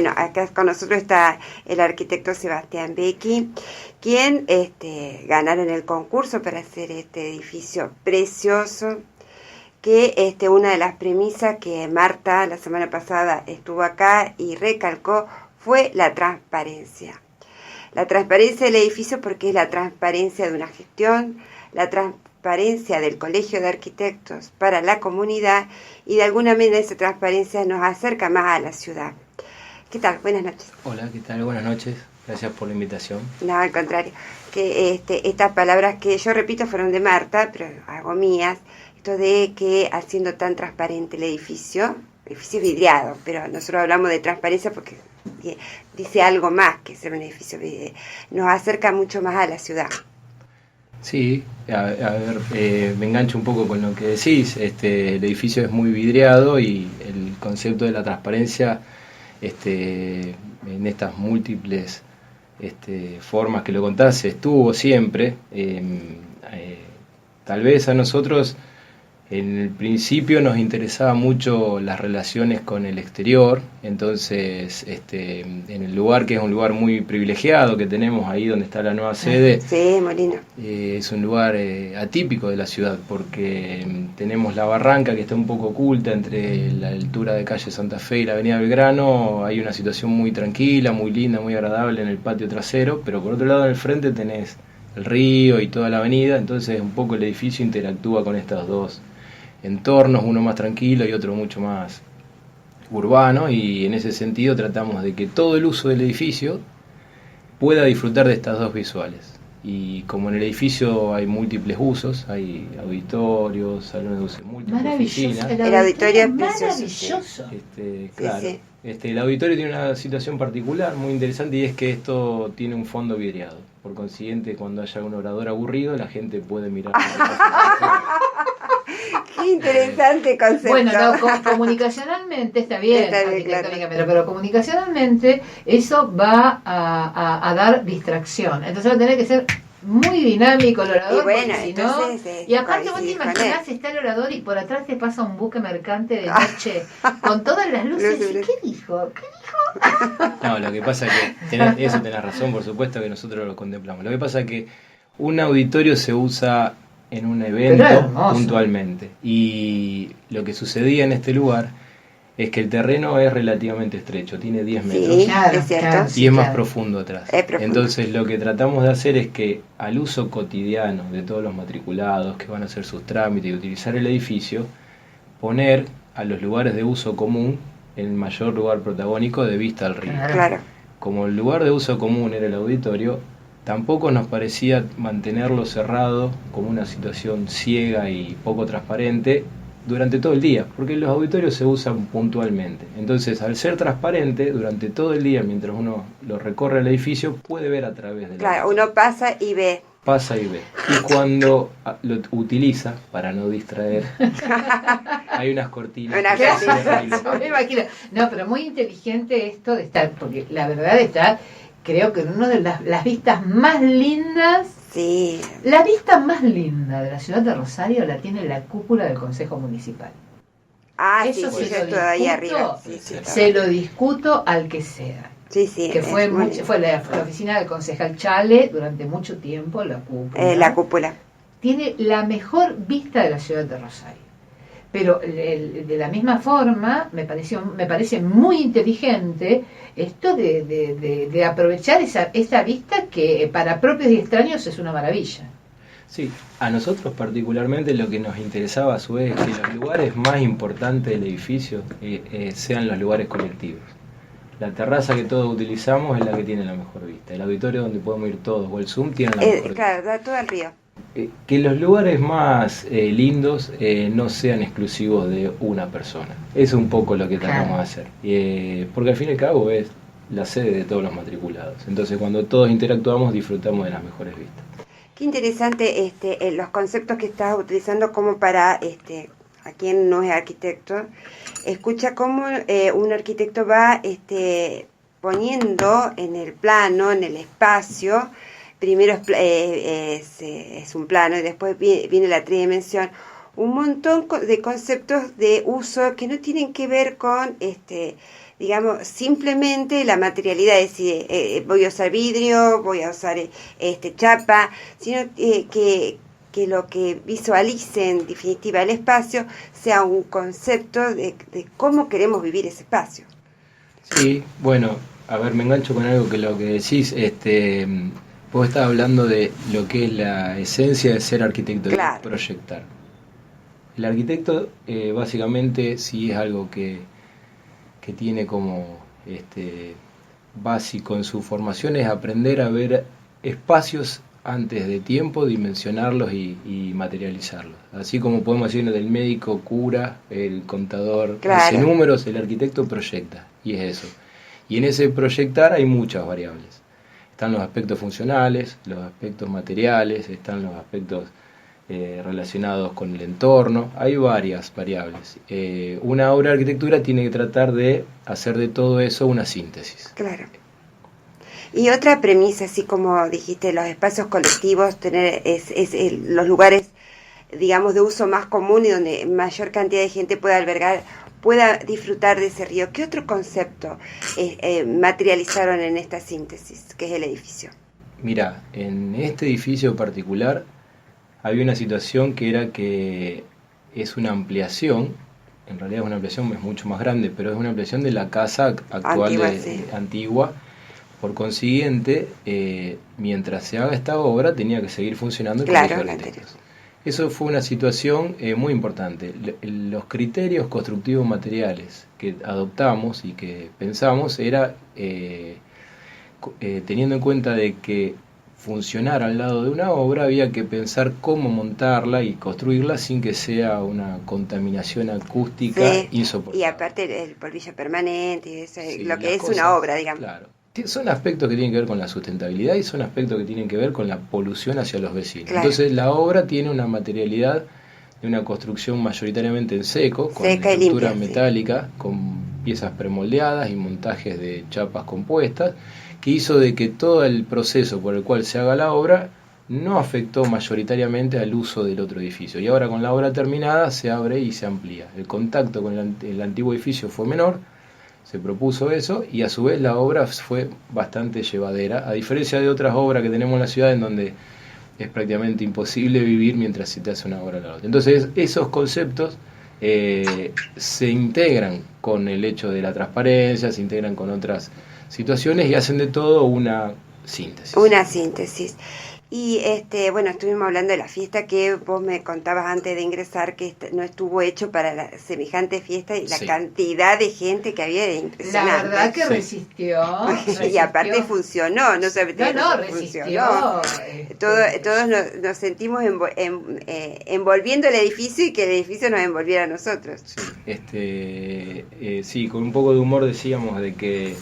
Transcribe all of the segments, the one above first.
bueno, acá con nosotros está el arquitecto Sebastián Becchi, quien ganaron el concurso para hacer este edificio precioso, que una de las premisas que Marta la semana pasada estuvo acá y recalcó fue la transparencia. La transparencia del edificio, porque es la transparencia de una gestión, la transparencia del Colegio de Arquitectos para la comunidad, y de alguna manera esa transparencia nos acerca más a la ciudad. ¿Qué tal? Buenas noches. Hola, ¿qué tal? Buenas noches. Gracias por la invitación. No, al contrario. Que estas palabras que yo repito fueron de Marta, pero hago mías. Esto de que haciendo tan transparente el edificio vidriado, pero nosotros hablamos de transparencia porque dice algo más que ser un edificio vidriado. Nos acerca mucho más a la ciudad. Sí, a ver, me engancho un poco con lo que decís. El edificio es muy vidriado y el concepto de la transparencia en estas múltiples formas que lo contás estuvo siempre. Tal vez a nosotros en el principio nos interesaba mucho las relaciones con el exterior, entonces en el lugar, que es un lugar muy privilegiado que tenemos ahí donde está la nueva sede, sí, Molino, es un lugar atípico de la ciudad porque tenemos la barranca que está un poco oculta entre la altura de calle Santa Fe y la avenida Belgrano. Hay una situación muy tranquila, muy linda, muy agradable en el patio trasero, pero por otro lado en el frente tenés el río y toda la avenida, entonces un poco el edificio interactúa con estos dos entornos, uno más tranquilo y otro mucho más urbano, y en ese sentido tratamos de que todo el uso del edificio pueda disfrutar de estas dos visuales. Y como en el edificio hay múltiples usos, hay auditorios, salones de uso múltiples, oficinas. El auditorio es maravilloso. Claro. Sí. El auditorio tiene una situación particular muy interesante, y es que esto tiene un fondo vidriado. Por consiguiente, cuando haya un orador aburrido, la gente puede mirar. Qué interesante concepto. Bueno, no, comunicacionalmente está bien, arquitectónicamente, claro. Pero comunicacionalmente eso va a dar distracción. Entonces va a tener que ser muy dinámico el orador, y bueno, si entonces, no, y aparte vos te imaginás, está el orador y por atrás te pasa un buque mercante de noche con todas las luces. ¿Y qué dijo? No, lo que pasa es que eso tenés razón, por supuesto que nosotros lo contemplamos. Lo que pasa es que un auditorio se usa en un evento puntualmente, y lo que sucedía en este lugar es que el terreno es relativamente estrecho, tiene 10 metros, sí, claro, es cierto, y es más profundo atrás. Profundo. Entonces lo que tratamos de hacer es que al uso cotidiano de todos los matriculados que van a hacer sus trámites y utilizar el edificio, poner a los lugares de uso común el mayor lugar protagónico de vista al río. Claro. Como el lugar de uso común era el auditorio, tampoco nos parecía mantenerlo cerrado como una situación ciega y poco transparente durante todo el día, porque los auditorios se usan puntualmente. Entonces, al ser transparente, durante todo el día, mientras uno lo recorre el edificio, puede ver a través de Claro, uno pasa y ve. Pasa y ve. Y cuando lo utiliza, para no distraer, hay unas cortinas. Me imagino. No, pero muy inteligente esto de estar, porque la verdad está, creo que una de las vistas más lindas. Sí. La vista más linda de la ciudad de Rosario la tiene la cúpula del Consejo Municipal. Eso sí, yo estoy ahí arriba. Se lo discuto al que sea. Sí, sí. Que fue la oficina del concejal Chale durante mucho tiempo, la cúpula. La cúpula. Tiene la mejor vista de la ciudad de Rosario. Pero de la misma forma me parece muy inteligente esto de aprovechar esa vista que para propios y extraños es una maravilla. Sí, a nosotros particularmente lo que nos interesaba a su vez es que los lugares más importantes del edificio sean los lugares colectivos. La terraza que todos utilizamos es la que tiene la mejor vista. El auditorio donde podemos ir todos o el Zoom tiene la mejor vista. Claro, da todo al río. Que los lugares más lindos no sean exclusivos de una persona. Eso es un poco lo que tratamos de hacer. Porque al fin y al cabo es la sede de todos los matriculados. Entonces cuando todos interactuamos disfrutamos de las mejores vistas. Qué interesante los conceptos que estás utilizando como para a quien no es arquitecto. Escucha cómo un arquitecto va poniendo en el plano, en el espacio. Primero es un plano y después viene la tridimensión. Un montón de conceptos de uso que no tienen que ver con, digamos, simplemente la materialidad decide, voy a usar vidrio, voy a usar chapa, sino que lo que visualice en definitiva el espacio sea un concepto de cómo queremos vivir ese espacio. Sí, bueno, a ver, me engancho con algo que lo que decís, vos estás hablando de lo que es la esencia de ser arquitecto, claro, de proyectar. El arquitecto, básicamente, sí es algo que tiene como básico en su formación, es aprender a ver espacios antes de tiempo, dimensionarlos y materializarlos. Así como podemos decir del médico cura, el contador hace números, el arquitecto proyecta, y es eso. Y en ese proyectar hay muchas variables. Están los aspectos funcionales, los aspectos materiales, están los aspectos relacionados con el entorno, hay varias variables. Una obra de arquitectura tiene que tratar de hacer de todo eso una síntesis. Claro. Y otra premisa, así como dijiste, los espacios colectivos, tener los lugares, digamos, de uso más común y donde mayor cantidad de gente pueda albergar, pueda disfrutar de ese río. ¿Qué otro concepto materializaron en esta síntesis, que es el edificio? Mira, en este edificio particular había una situación que era que es una ampliación, en realidad es una ampliación, es mucho más grande, pero es una ampliación de la casa actual antigua. Por consiguiente, mientras se haga esta obra, tenía que seguir funcionando el Colegio de Arquitectos. Eso fue una situación muy importante. Los criterios constructivos materiales que adoptamos y que pensamos era, teniendo en cuenta de que funcionara al lado de una obra, había que pensar cómo montarla y construirla sin que sea una contaminación acústica insoportable. Y aparte el polvillo permanente, lo que es una obra, digamos. Claro. Son aspectos que tienen que ver con la sustentabilidad y son aspectos que tienen que ver con la polución hacia los vecinos. Claro. Entonces la obra tiene una materialidad de una construcción mayoritariamente en seco, con estructura metálica, con piezas premoldeadas y montajes de chapas compuestas, que hizo de que todo el proceso por el cual se haga la obra no afectó mayoritariamente al uso del otro edificio. Y ahora con la obra terminada se abre y se amplía. El contacto con el antiguo edificio fue menor, se propuso eso, y a su vez la obra fue bastante llevadera, a diferencia de otras obras que tenemos en la ciudad en donde es prácticamente imposible vivir mientras se te hace una obra a la otra. Entonces esos conceptos se integran con el hecho de la transparencia, se integran con otras situaciones y hacen de todo una síntesis. Una síntesis. Y bueno, estuvimos hablando de la fiesta que vos me contabas antes de ingresar que no estuvo hecho para la semejante fiesta y la cantidad de gente que había era impresionante. La verdad que resistió. Y aparte funcionó, no solamente resistió. Todos nos sentimos envolviendo el edificio y que el edificio nos envolviera a nosotros. Sí, sí, con un poco de humor decíamos de que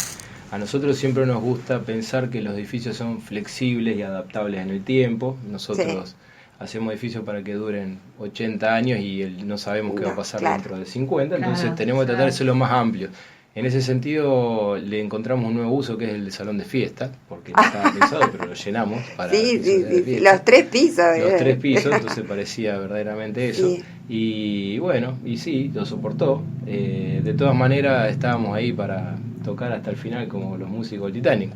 a nosotros siempre nos gusta pensar que los edificios son flexibles y adaptables en el tiempo. Nosotros hacemos edificios para que duren 80 años y no sabemos qué va a pasar dentro de 50, entonces tenemos que tratar de ser lo más amplio. En ese sentido le encontramos un nuevo uso que es el de salón de fiesta, porque no estaba pensado, pero lo llenamos para los 3 pisos. Los 3 pisos, entonces parecía verdaderamente eso. Sí. Y bueno, y sí, lo soportó. De todas maneras estábamos ahí para tocar hasta el final como los músicos del Titanic.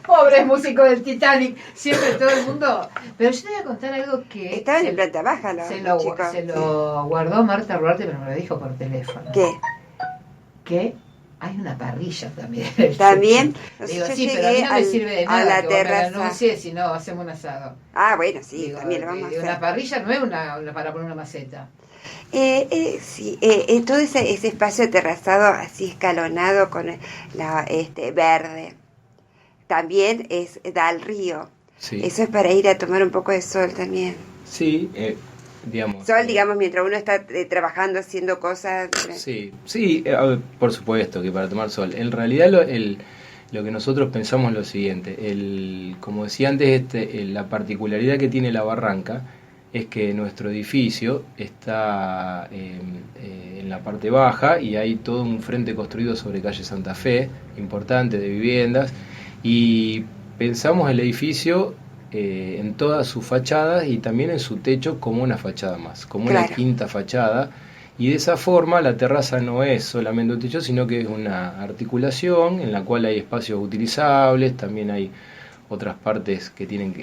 Pobres músicos del Titanic, siempre todo el mundo. Pero yo te voy a contar algo que estaban en planta baja los chicos. Se lo guardó Marta Ruarte, pero me lo dijo por teléfono. ¿Qué? Que hay una parrilla también. ¿También? Digo, sí, pero a mí no me sirve de nada la que terraza. vos me anuncies, si no hacemos un asado. Ah, bueno, sí, Digo, también lo vamos a hacer. Una parrilla no es una para poner una maceta. Sí, todo ese espacio terrazado así escalonado con verde también da al río. Sí. Eso es para ir a tomar un poco de sol también. Sí, digamos. Sol, digamos, mientras uno está trabajando, haciendo cosas. Sí, por supuesto que para tomar sol. En realidad lo que nosotros pensamos es lo siguiente. Como decía antes, la particularidad que tiene la Barranca es que nuestro edificio está en la parte baja y hay todo un frente construido sobre calle Santa Fe, importante, de viviendas, y pensamos el edificio en todas sus fachadas y también en su techo como una fachada más, como una quinta fachada, Y de esa forma la terraza no es solamente un techo, sino que es una articulación en la cual hay espacios utilizables, también hay otras partes que tienen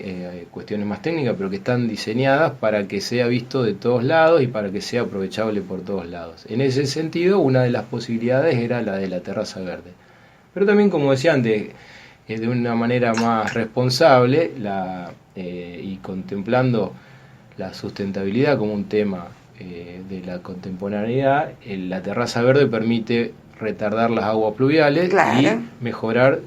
cuestiones más técnicas, pero que están diseñadas para que sea visto de todos lados y para que sea aprovechable por todos lados. En ese sentido, una de las posibilidades era la de la terraza verde. Pero también, como decía antes, de una manera más responsable y contemplando la sustentabilidad como un tema de la contemporaneidad, la terraza verde permite retardar las aguas pluviales, claro, y mejorar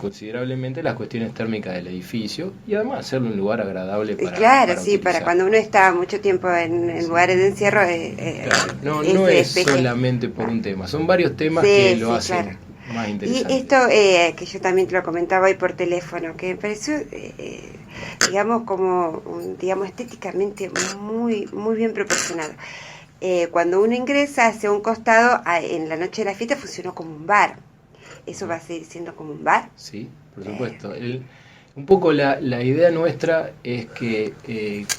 considerablemente las cuestiones térmicas del edificio y además hacerlo un lugar agradable para claro, para sí, utilizar. Para cuando uno está mucho tiempo en lugares de encierro, claro, no es solamente por un tema, son varios temas que lo hacen, claro, más interesante. Y esto que yo también te lo comentaba hoy por teléfono, que me pareció digamos como estéticamente muy bien proporcionado. Cuando uno ingresa hacia un costado, en la noche de la fiesta funcionó como un bar. ¿Eso va a seguir siendo como un bar? Sí, por supuesto. Un poco la idea nuestra es que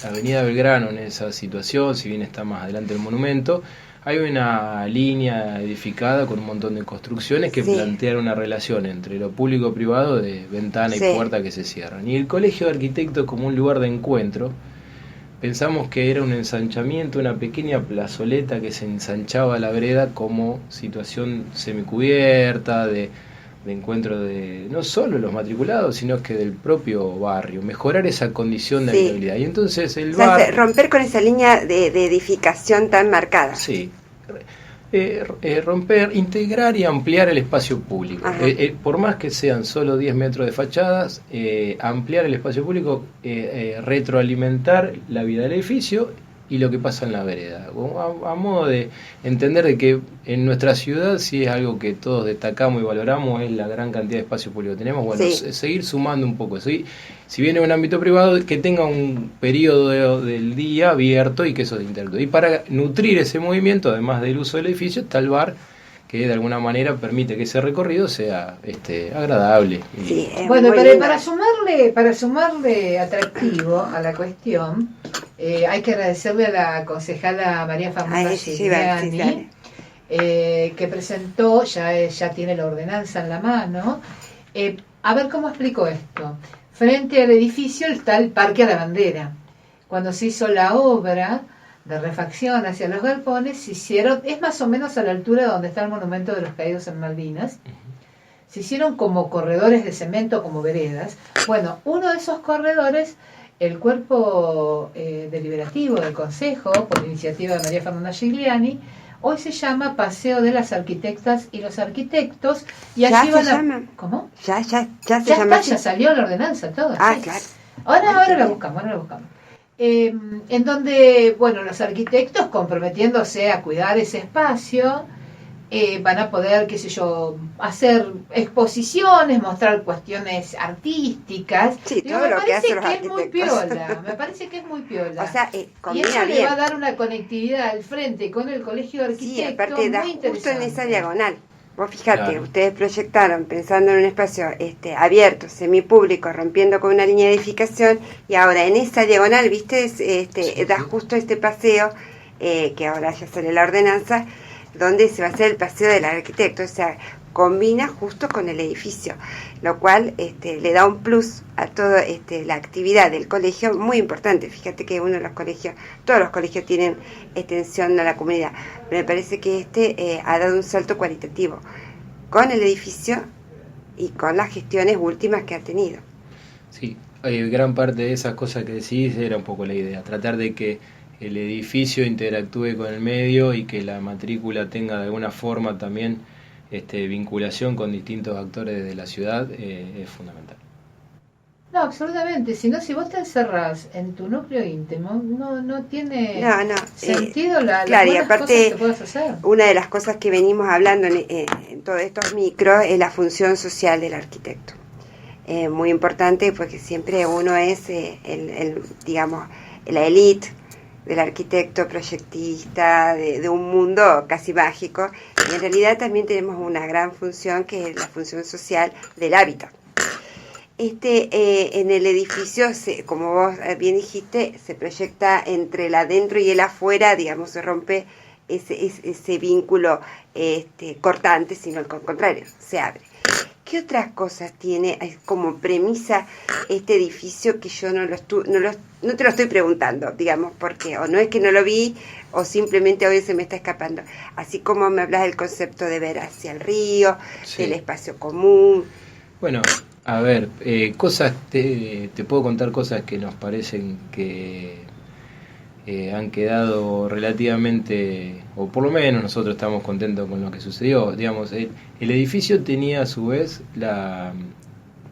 Avenida Belgrano, en esa situación, si bien está más adelante el monumento, hay una línea edificada con un montón de construcciones que plantean una relación entre lo público y privado de ventana y puerta que se cierran. Y el Colegio de Arquitectos, como un lugar de encuentro, pensamos que era un ensanchamiento, una pequeña plazoleta que se ensanchaba a la vereda como situación semicubierta de encuentro de no solo los matriculados, sino que del propio barrio, mejorar esa condición de habitabilidad. Y entonces romper con esa línea de edificación tan marcada. Sí. Romper, integrar y ampliar el espacio público. Por más que sean solo 10 metros de fachadas, ampliar el espacio público, retroalimentar la vida del edificio y lo que pasa en la vereda. A modo de entender de que en nuestra ciudad, si es algo que todos destacamos y valoramos, es la gran cantidad de espacio público que tenemos. Bueno, seguir sumando un poco. Si viene un ámbito privado, que tenga un periodo del día abierto y que eso se interactúe. Y para nutrir ese movimiento, además del uso del edificio, está el bar, que de alguna manera permite que ese recorrido sea agradable. Bueno, para sumarle atractivo a la cuestión, hay que agradecerle a la concejala María Fernanda Gigliani, que presentó, ya tiene la ordenanza en la mano. A ver cómo explico esto. Frente al edificio está el Parque a la Bandera. Cuando se hizo la obra de refacción hacia los galpones, se hicieron, es más o menos a la altura donde está el monumento de los caídos en Malvinas, se hicieron como corredores de cemento, como veredas. Bueno, uno de esos corredores, el cuerpo deliberativo del Consejo, por iniciativa de María Fernanda Gigliani, hoy se llama Paseo de las Arquitectas y los Arquitectos, y allí van a... ¿Cómo? Ya se llama así. Ya salió la ordenanza, todo. Claro. Ahora la buscamos. En donde, bueno, los arquitectos, comprometiéndose a cuidar ese espacio, van a poder, qué sé yo, hacer exposiciones, mostrar cuestiones artísticas. Sí, todo lo que hacen los arquitectos. Me parece que es muy piola. O sea, y eso le va a dar una conectividad al frente con el Colegio de Arquitectos. Sí, aparte da justo en esa diagonal. Vos fijate, ustedes proyectaron pensando en un espacio abierto, semipúblico, rompiendo con una línea de edificación, y ahora en esa diagonal, viste, da justo este paseo, que ahora ya sale la ordenanza, donde se va a hacer el paseo del arquitecto. O sea, combina justo con el edificio, lo cual le da un plus a toda la actividad del colegio, muy importante. Fíjate que todos los colegios tienen extensión a la comunidad, pero me parece que ha dado un salto cualitativo con el edificio y con las gestiones últimas que ha tenido. Sí, gran parte de esas cosas que decís era un poco la idea, tratar de que el edificio interactúe con el medio y que la matrícula tenga de alguna forma también vinculación con distintos actores de la ciudad, es fundamental. No, absolutamente. Si vos te encerrás en tu núcleo íntimo, no tiene sentido claro, y aparte, cosas que puedas hacer. Una de las cosas que venimos hablando en todos estos micros es la función social del arquitecto. Muy importante, porque siempre uno es digamos, la élite del arquitecto proyectista, de un mundo casi mágico, y en realidad también tenemos una gran función, que es la función social del hábitat. en el edificio, como vos bien dijiste, se proyecta entre el adentro y el afuera, digamos, se rompe ese vínculo cortante, sino al contrario, se abre. ¿Qué otras cosas tiene como premisa este edificio que yo no te lo estoy preguntando, digamos, porque o no es que no lo vi o simplemente hoy se me está escapando? Así como me hablas del concepto de ver hacia el río, sí, del espacio común. Bueno, a ver, cosas te puedo contar cosas que nos parecen que han quedado relativamente, o por lo menos nosotros estamos contentos con lo que sucedió. Digamos, el edificio tenía a su vez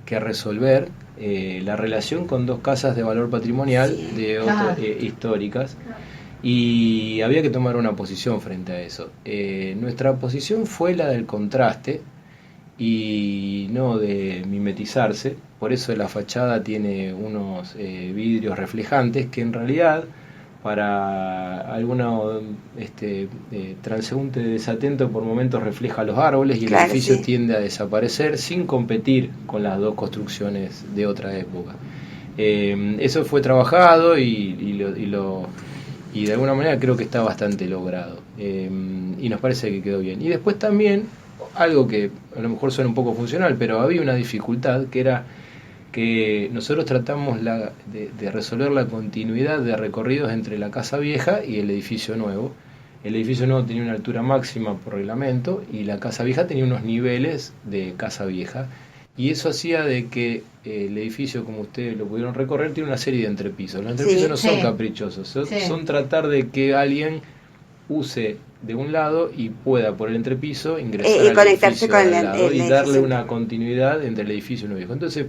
que resolver la relación con dos casas de valor patrimonial, sí, históricas, y había que tomar una posición frente a eso. Nuestra posición fue la del contraste y no de mimetizarse. Por eso la fachada tiene unos vidrios reflejantes que en realidad, para alguno transeúnte desatento, por momentos refleja los árboles y el edificio, sí, tiende a desaparecer sin competir con las dos construcciones de otra época. Eso fue trabajado y de alguna manera creo que está bastante logrado, y nos parece que quedó bien. Y después también, algo que a lo mejor suena un poco funcional, pero había una dificultad que era que nosotros tratamos de resolver la continuidad de recorridos entre la casa vieja y el edificio nuevo. El edificio nuevo tenía una altura máxima por reglamento y la casa vieja tenía unos niveles de casa vieja, y eso hacía de que el edificio, como ustedes lo pudieron recorrer, tiene una serie de entrepisos. Los entrepisos, sí, no son, sí, caprichosos, son tratar de que alguien use de un lado y pueda por el entrepiso ingresar al conectarse edificio con al lado y darle edificio, una continuidad entre el edificio y lo viejo. Entonces,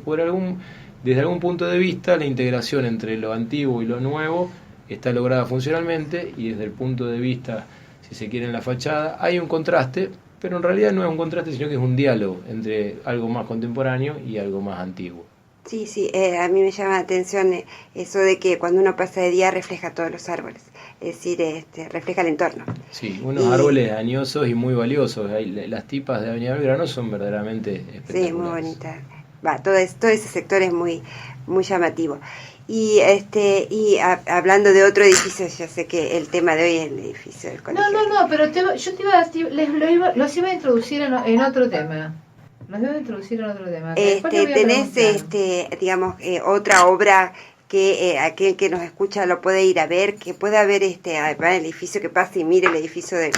desde algún punto de vista, la integración entre lo antiguo y lo nuevo está lograda funcionalmente, y desde el punto de vista, si se quiere, en la fachada, hay un contraste, pero en realidad no es un contraste, sino que es un diálogo entre algo más contemporáneo y algo más antiguo. Sí, sí, a mí me llama la atención eso de que cuando uno pasa de día refleja todos los árboles, es decir, refleja el entorno. Sí, unos árboles añosos y muy valiosos. Las tipas de Avenida Belgrano son verdaderamente espectaculares. Sí, muy bonitas. Todo ese sector es muy, muy llamativo. Y hablando de otro edificio, ya sé que el tema de hoy es el edificio del colegio. No, pero los iba a introducir en otro tema. Los iba a introducir en otro tema. Tenés, digamos, otra obra que aquel que nos escucha lo puede ir a ver, que pueda ver el edificio, que pase y mire el edificio del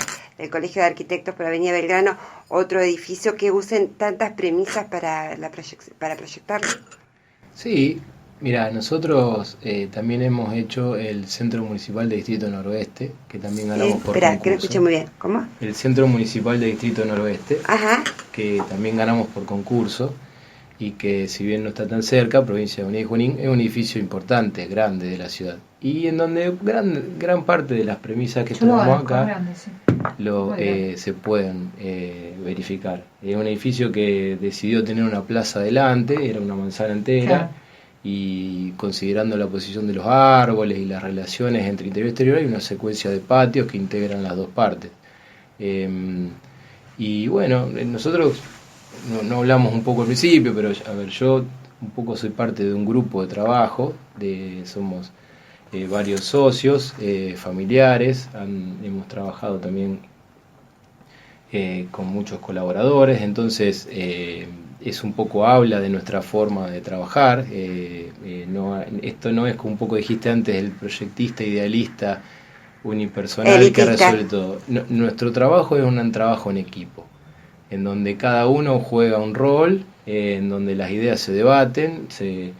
Colegio de Arquitectos por Avenida Belgrano, otro edificio que usen tantas premisas para proyectarlo. Sí, mira, nosotros también hemos hecho el Centro Municipal de Distrito Noroeste, que también ganamos por concurso. Espera, que no escuché muy bien. ¿Cómo? El Centro Municipal de Distrito Noroeste, ajá, que también ganamos por concurso, y que, si bien no está tan cerca, provincia de Unidad y Junín, es un edificio importante, grande de la ciudad, y en donde gran parte de las premisas que tomamos acá grande, sí, se pueden verificar. Es un edificio que decidió tener una plaza adelante, era una manzana entera, claro, y considerando la posición de los árboles y las relaciones entre interior y exterior, hay una secuencia de patios que integran las dos partes. Y bueno, nosotros no hablamos un poco al principio, pero a ver, yo un poco soy parte de un grupo de trabajo, somos varios socios, familiares, hemos trabajado también con muchos colaboradores, entonces es un poco habla de nuestra forma de trabajar. Esto no es, como un poco dijiste antes, el proyectista idealista unipersonal, elitista, que resuelve todo. Nuestro trabajo es un trabajo en equipo, en donde cada uno juega un rol, en donde las ideas se debaten, se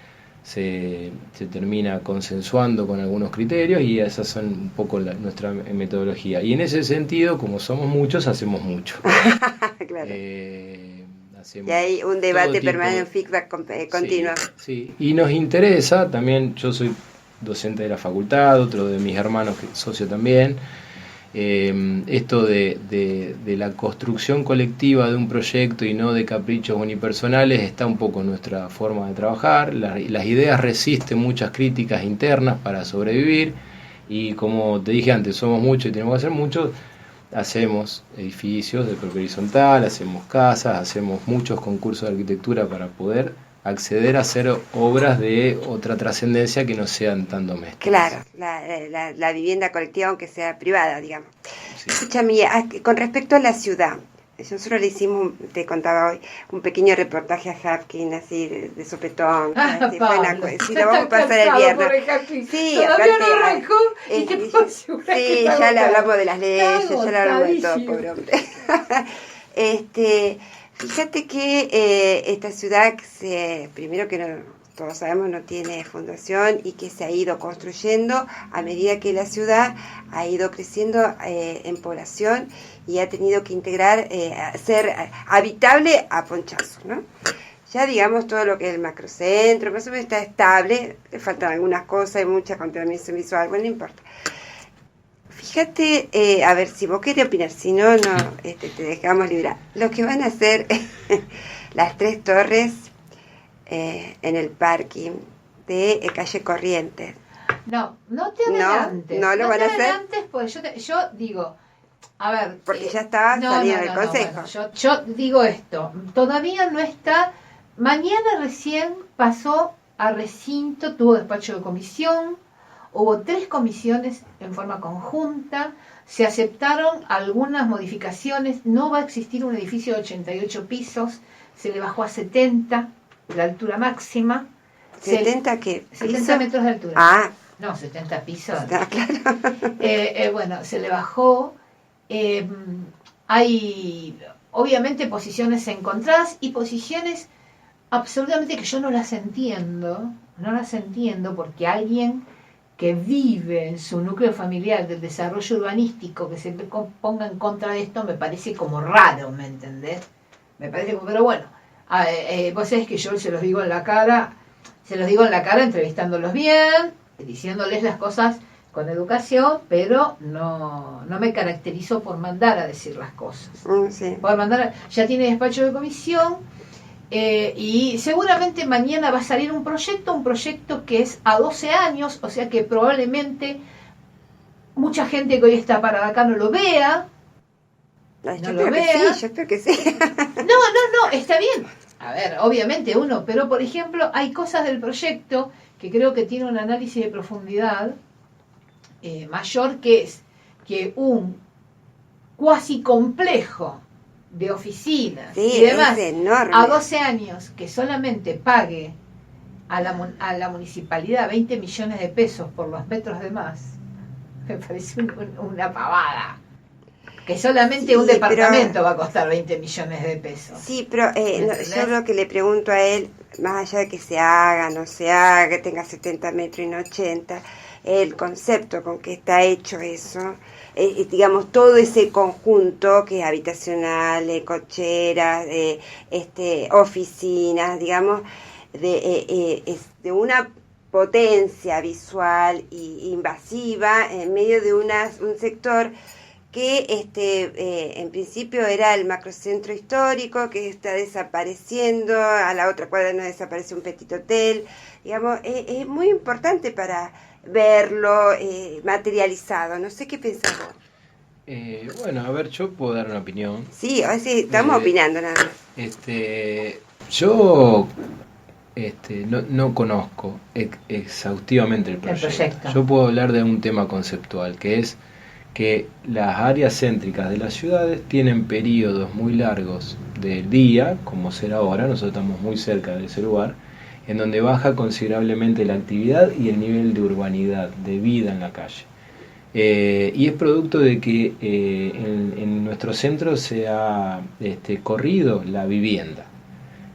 termina consensuando con algunos criterios, y esas son un poco nuestra metodología. Y en ese sentido, como somos muchos, hacemos mucho. Claro. Y hay un debate permanente, un feedback continuo. Sí, y nos interesa también. Yo soy docente de la facultad, otro de mis hermanos que es socio también. Esto de la construcción colectiva de un proyecto y no de caprichos unipersonales está un poco en nuestra forma de trabajar. Las ideas resisten muchas críticas internas para sobrevivir, y como te dije antes, somos muchos y tenemos que hacer muchos. Hacemos edificios de propio horizontal, hacemos casas, hacemos muchos concursos de arquitectura para poder acceder a hacer obras de otra trascendencia que no sean tan domésticas. Claro, la vivienda colectiva, aunque sea privada, digamos. Sí. Escúchame, con respecto a la ciudad, nosotros le hicimos, te contaba hoy, un pequeño reportaje a Hapkin, así de sopetón. Así, fue sí, lo vamos a pasar el viernes. Sí, todavía aparte, no arrancó y te puedo asegurar sí, que ya le hablamos de las leyes, ya le hablamos de todo, agotadísimo. pobre hombre. Fíjate que esta ciudad, primero que todos sabemos, no tiene fundación y que se ha ido construyendo a medida que la ciudad ha ido creciendo en población y ha tenido que integrar, ser habitable a ponchazos, ¿no? Ya digamos todo lo que es el macrocentro, más o menos está estable, le faltan algunas cosas, hay mucha contaminación visual, bueno, no importa. Fíjate, a ver, si vos querés opinar, si no, te dejamos librar. Lo que van a hacer las 3 torres en el parking de calle Corrientes. No te adelantes. No lo van a hacer. Adelantes, pues yo digo, a ver. Porque ya estaba saliendo del consejo. Bueno, yo digo esto, todavía no está. Mañana recién pasó a recinto, tuvo despacho de comisión. Hubo 3 comisiones en forma conjunta, se aceptaron algunas modificaciones, no va a existir un edificio de 88 pisos, se le bajó a 70, la altura máxima. ¿70 qué? 70 metros de altura. Ah. No, 70 pisos. Está claro. Bueno, se le bajó. Hay obviamente posiciones encontradas y posiciones absolutamente que yo no las entiendo porque alguien que vive en su núcleo familiar del desarrollo urbanístico, que se ponga en contra de esto, me parece como raro, ¿me entendés? Me parece como, pero bueno, vos sabés que yo se los digo en la cara entrevistándolos bien, diciéndoles las cosas con educación, pero no me caracterizo por mandar a decir las cosas. Sí. Ya tiene despacho de comisión, y seguramente mañana va a salir un proyecto que es a 12 años, o sea que probablemente mucha gente que hoy está parada acá no lo vea. Yo espero que sí. No, está bien. A ver, obviamente pero por ejemplo hay cosas del proyecto que creo que tiene un análisis de profundidad mayor, que es que un cuasi complejo de oficinas y demás a 12 años que solamente pague a la municipalidad 20 millones de pesos por los metros de más, me parece una pavada. Que solamente un departamento va a costar 20 millones de pesos. Sí, pero yo lo que le pregunto a él, más allá de que se haga, no se haga, que tenga 70 metros y no 80, el concepto con que está hecho eso, digamos, todo ese conjunto que es habitacional, cocheras, oficinas, digamos, de una potencia visual e invasiva en medio de un sector que en principio era el macrocentro histórico, que está desapareciendo, a la otra cuadra no desaparece un petit hotel, digamos, es muy importante para verlo materializado. No sé qué pensás vos. Bueno, a ver, yo puedo dar una opinión. Sí, estamos opinando nada más. Yo no conozco exhaustivamente el proyecto. Yo puedo hablar de un tema conceptual, que es que las áreas céntricas de las ciudades tienen periodos muy largos del día, como será ahora, nosotros estamos muy cerca de ese lugar, en donde baja considerablemente la actividad y el nivel de urbanidad, de vida en la calle. Y es producto de que en nuestro centro se ha corrido la vivienda.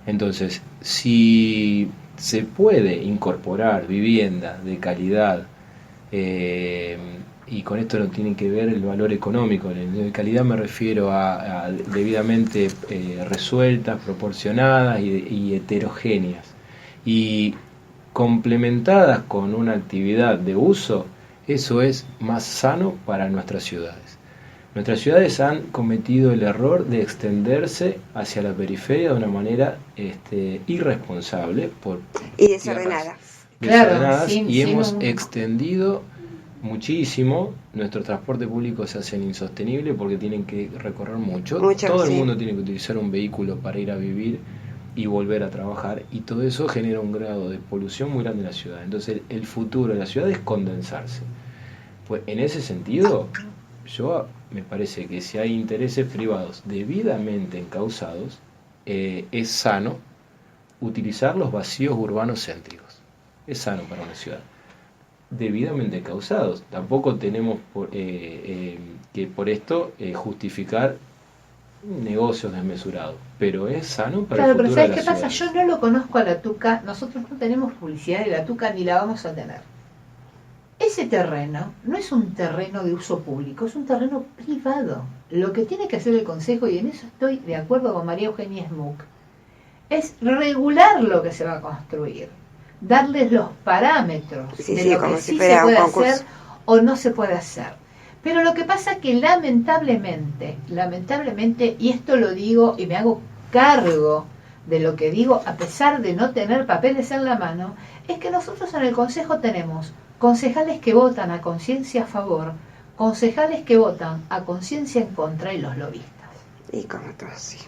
Entonces, si se puede incorporar vivienda de calidad, y con esto no tiene que ver el valor económico, de calidad me refiero a debidamente resueltas, proporcionadas y heterogéneas, y complementadas con una actividad de uso, eso es más sano para nuestras ciudades. Nuestras ciudades han cometido el error de extenderse hacia la periferia de una manera irresponsable y desordenada. Claro, hemos extendido muchísimo. Nuestro transporte público se hace insostenible porque tienen que recorrer mucho. Todo el mundo tiene que utilizar un vehículo para ir a vivir y volver a trabajar, y todo eso genera un grado de polución muy grande en la ciudad. Entonces el futuro de la ciudad es condensarse. Pues en ese sentido, me parece que si hay intereses privados debidamente encausados, es sano utilizar los vacíos urbanos céntricos. Es sano para una ciudad. Debidamente causados. Tampoco tenemos que por esto justificar negocios desmesurados, pero es sano para el futuro de la ciudad. Claro, pero ¿sabes qué pasa? Yo no lo conozco a la Tuca, nosotros no tenemos publicidad de la Tuca ni la vamos a tener. Ese terreno no es un terreno de uso público, es un terreno privado. Lo que tiene que hacer el Consejo, y en eso estoy de acuerdo con María Eugenia Smuck, es regular lo que se va a construir, darles los parámetros de lo que sí se puede hacer o no se puede hacer. Pero lo que pasa es que lamentablemente, y esto lo digo y me hago cargo de lo que digo a pesar de no tener papeles en la mano, es que nosotros en el Consejo tenemos concejales que votan a conciencia a favor, concejales que votan a conciencia en contra y los lobistas. Y como todo así.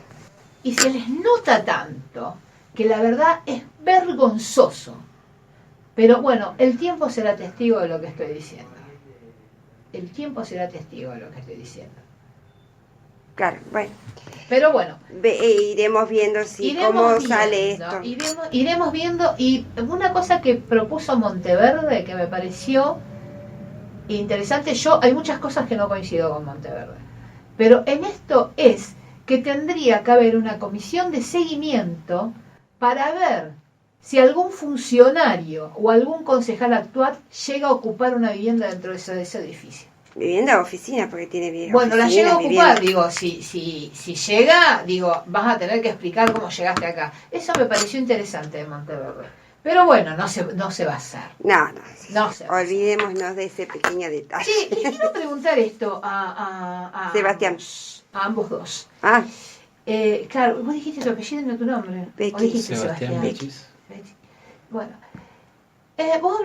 Y se les nota tanto que la verdad es vergonzoso. Pero bueno, el tiempo será testigo de lo que estoy diciendo. El tiempo será testigo de lo que estoy diciendo. Claro, bueno. Pero bueno. Iremos viendo cómo sale esto. Iremos viendo. Y una cosa que propuso Monteverde que me pareció interesante. Hay muchas cosas que no coincido con Monteverde. Pero en esto es que tendría que haber una comisión de seguimiento para ver si algún funcionario o algún concejal actual llega a ocupar una vivienda dentro de ese edificio. Vivienda o oficina, porque tiene vivienda. Bueno, la llega a ocupar, digo, si llega, digo, vas a tener que explicar cómo llegaste acá. Eso me pareció interesante de Monteverde. Pero bueno, no se va a hacer. No se va. Olvidémonos de ese pequeño detalle. Sí, y quiero preguntar esto a Sebastián. A ambos dos. Claro, vos dijiste tu apellido y no tu nombre. Becky. ¿O dijiste Sebastián Becky. Bueno, vos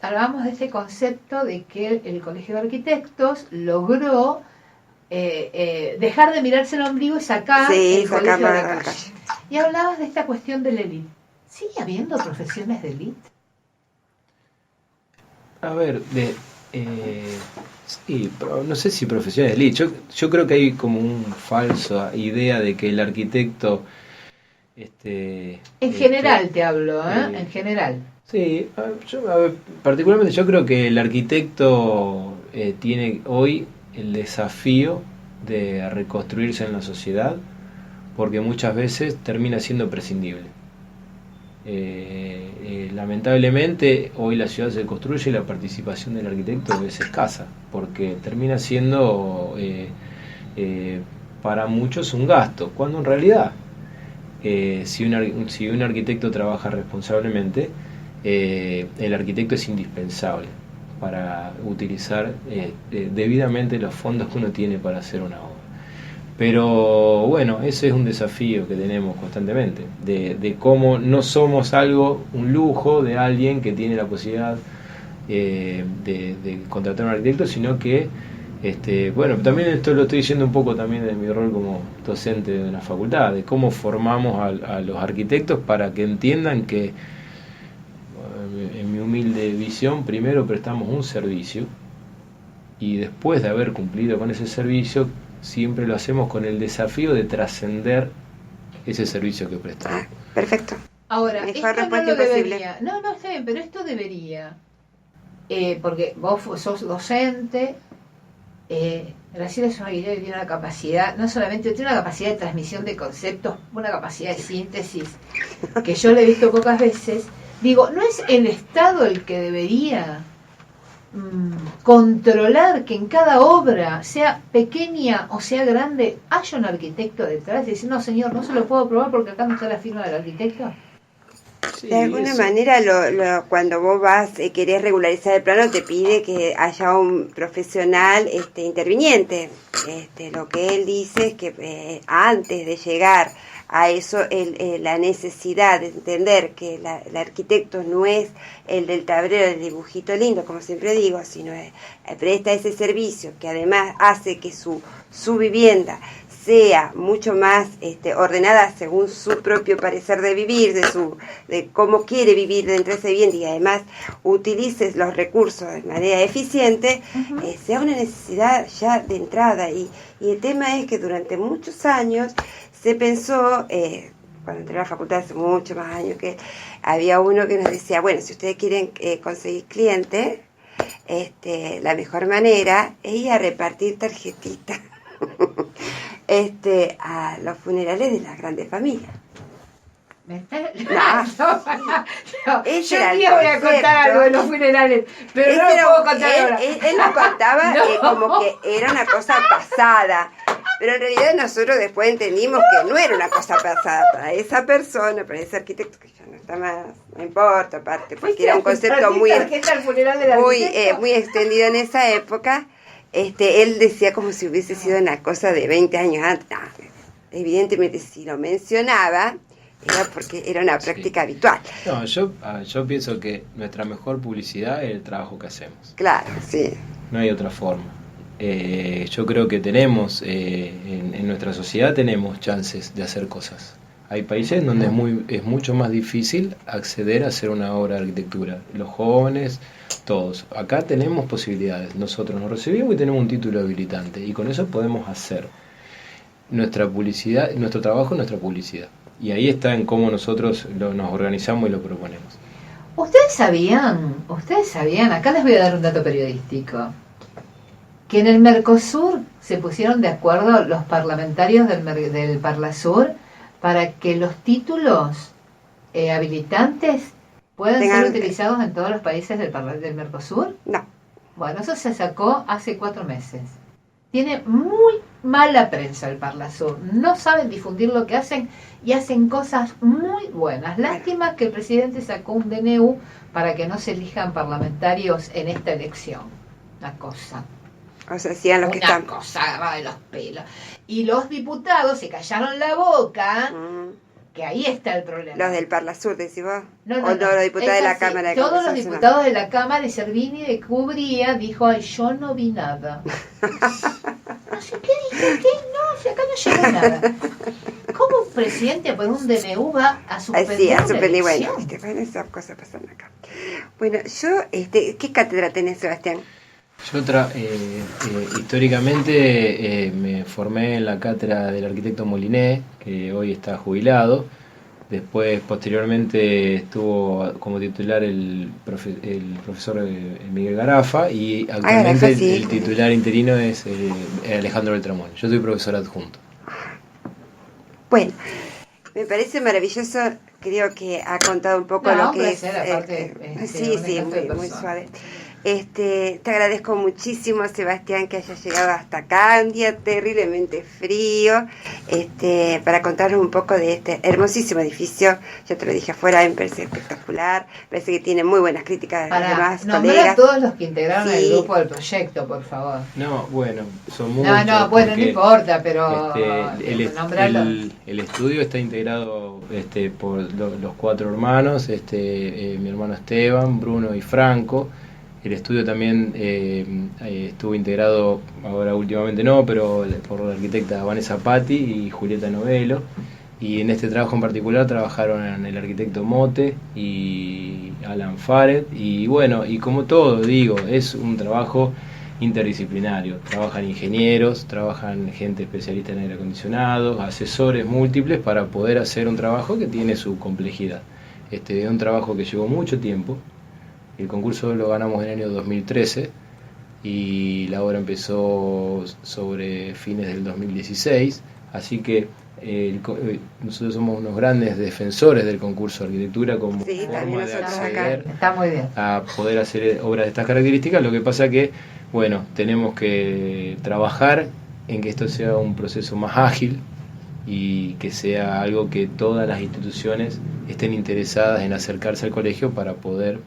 hablábamos de este concepto de que el Colegio de Arquitectos logró dejar de mirarse el ombligo y sacar el colegio de la calle. Y hablabas de esta cuestión de la élite. ¿Sigue habiendo profesiones de élite? A ver, sí, pero no sé si profesiones de élite. Yo creo que hay como una falsa idea de que el arquitecto... en general te hablo, en general. Sí, particularmente yo creo que el arquitecto tiene hoy el desafío de reconstruirse en la sociedad, porque muchas veces termina siendo prescindible. Lamentablemente hoy la ciudad se construye y la participación del arquitecto es escasa, porque termina siendo para muchos un gasto, cuando en realidad si un arquitecto trabaja responsablemente, el arquitecto es indispensable para utilizar debidamente los fondos que uno tiene para hacer una obra. Pero bueno, ese es un desafío que tenemos constantemente, de cómo no somos un lujo de alguien que tiene la posibilidad de contratar a un arquitecto, sino que bueno, también esto lo estoy diciendo un poco también de mi rol como docente de una facultad, de cómo formamos a los arquitectos para que entiendan que, en mi humilde visión, primero prestamos un servicio y después de haber cumplido con ese servicio, siempre lo hacemos con el desafío de trascender ese servicio que prestamos. Perfecto. Ahora, esto no lo debería. No, está bien, pero esto debería. Porque vos sos docente. Graciela es una guía que tiene una capacidad, no solamente tiene una capacidad de transmisión de conceptos, una capacidad de síntesis que yo le he visto pocas veces. Digo, ¿no es el Estado el que debería controlar que en cada obra, sea pequeña o sea grande, haya un arquitecto detrás y decir, no señor, no se lo puedo aprobar porque acá no está la firma del arquitecto? Sí, de alguna manera, cuando vos querés regularizar el plano, te pide que haya un profesional interviniente. Lo que él dice es que antes de llegar a eso, la necesidad de entender que el arquitecto no es el del tablero del dibujito lindo, como siempre digo, sino presta ese servicio que además hace que su vivienda sea mucho más ordenada según su propio parecer de vivir, de cómo quiere vivir dentro de ese bien, y además utilices los recursos de manera eficiente, sea una necesidad ya de entrada. Y el tema es que durante muchos años se pensó, cuando entré a la facultad hace muchos más años, que había uno que nos decía, bueno, si ustedes quieren conseguir clientes, la mejor manera es ir a repartir tarjetitas a los funerales de las grandes familias. No, Ese yo era un el día voy a contar concepto. algo de los funerales, pero no lo puedo contar ahora. Él lo contaba como que era una cosa pasada, pero en realidad nosotros después entendimos que no era una cosa pasada para esa persona, para ese arquitecto que ya no está más, no importa, aparte, porque era un concepto muy extendido en esa época. Él decía como si hubiese sido una cosa de 20 años antes. No, evidentemente, si lo mencionaba, era porque era una práctica habitual. No, yo pienso que nuestra mejor publicidad es el trabajo que hacemos. Claro, sí. No hay otra forma. Yo creo que tenemos, en nuestra sociedad tenemos chances de hacer cosas. Hay países donde es mucho más difícil acceder a hacer una obra de arquitectura. Los jóvenes, todos. Acá tenemos posibilidades. Nosotros nos recibimos y tenemos un título habilitante. Y con eso podemos hacer nuestra publicidad, nuestro trabajo, nuestra publicidad. Y ahí está en cómo nosotros nos organizamos y lo proponemos. Ustedes sabían, acá les voy a dar un dato periodístico, que en el Mercosur se pusieron de acuerdo los parlamentarios del Parlasur para que los títulos habilitantes puedan ser utilizados en todos los países del Mercosur. No. Bueno, eso se sacó hace 4 meses. Tiene muy mala prensa el Parlasur. No saben difundir lo que hacen y hacen cosas muy buenas. Lástima que el presidente sacó un DNU para que no se elijan parlamentarios en esta elección. Una cosa. O sea, hacían los que están. Una cosa agarrada de los pelos. Y los diputados se callaron la boca, que ahí está el problema. Los del Parlasur, decís vos. No, los diputados de la Cámara de Todos los Conversación. diputados de la Cámara, y Servini de Cubría dijo, ay, yo no vi nada. No sé qué dije, ¿qué? No, si acá no llegó nada. ¿Cómo un presidente por un DNU va a suspender Sí, a una suspender, elección? bueno, esas cosas pasan acá. Bueno, yo, ¿qué cátedra tenés, Sebastián? Yo históricamente me formé en la cátedra del arquitecto Moliné, que hoy está jubilado. Después, posteriormente, estuvo como titular el profesor Miguel Garafa, y actualmente el titular interino es Alejandro Beltramón. Yo soy profesor adjunto. Bueno, me parece maravilloso. Creo que ha contado un poco lo que es. Aparte, sí, muy suave. Te agradezco muchísimo, Sebastián, que hayas llegado hasta acá, un día terriblemente frío, para contarnos un poco de este hermosísimo edificio. Yo te lo dije afuera, me parece espectacular, parece que tiene muy buenas críticas de los demás colegas. A todos los que integraron el grupo del proyecto, por favor. No, bueno, son muchos. No importa, pero el estudio está integrado por los 4 hermanos, mi hermano Esteban, Bruno y Franco. El estudio también estuvo integrado, ahora últimamente no, pero por la arquitecta Vanessa Patti y Julieta Novelo. Y en este trabajo en particular trabajaron el arquitecto Mote y Alan Faret. Y bueno, y como todo, digo, es un trabajo interdisciplinario. Trabajan ingenieros, trabajan gente especialista en aire acondicionado, asesores múltiples para poder hacer un trabajo que tiene su complejidad. Es un trabajo que llevó mucho tiempo. El concurso lo ganamos en el año 2013 y la obra empezó sobre fines del 2016, así que nosotros somos unos grandes defensores del concurso de arquitectura como forma de acceder a poder hacer obras de estas características. Lo que pasa que, bueno, tenemos que trabajar en que esto sea un proceso más ágil y que sea algo que todas las instituciones estén interesadas en acercarse al colegio para poder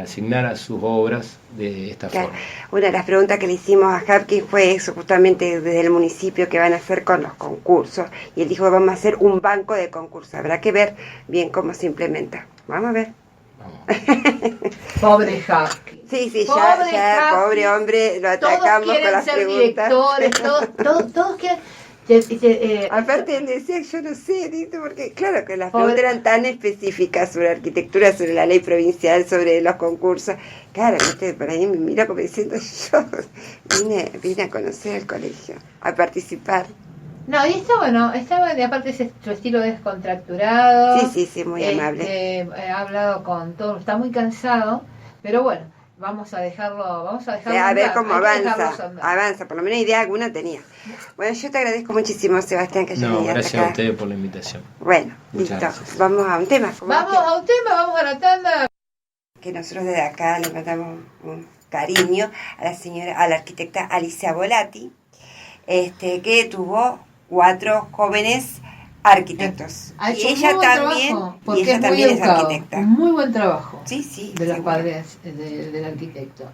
asignar a sus obras de esta forma. Una de las preguntas que le hicimos a Hapkin fue eso, justamente desde el municipio, que van a hacer con los concursos, y él dijo, vamos a hacer un banco de concursos, habrá que ver bien cómo se implementa. Vamos a ver. Pobre Hapkin. Sí, pobre hombre, lo atacamos con las preguntas. Todos quieren Aparte él decía, yo no sé, dice, porque claro que las preguntas eran tan específicas sobre arquitectura, sobre la ley provincial, sobre los concursos. Claro, viste, por ahí me mira como diciendo, yo vine a conocer el colegio, a participar. No, y está bueno, y aparte su estilo descontracturado. Sí, muy amable. Ha hablado con todo, está muy cansado, pero bueno, vamos a dejarlo A ver andar, cómo hay que dejarlos avanza, andar. por lo menos idea alguna tenía. Bueno, yo te agradezco muchísimo, Sebastián, que hayas venido gracias hasta acá. a ustedes por la invitación. Bueno, Muchas listo, gracias. vamos a un tema. Vamos a un tema, vamos a la tanda. Que nosotros desde acá le mandamos un cariño a la arquitecta Alicia Volati, que tuvo 4 jóvenes arquitectos. Ha hecho Y ella muy buen también, trabajo, porque y ella es muy también es educado. arquitecta. Muy buen trabajo Sí, de los seguro. padres del arquitecto.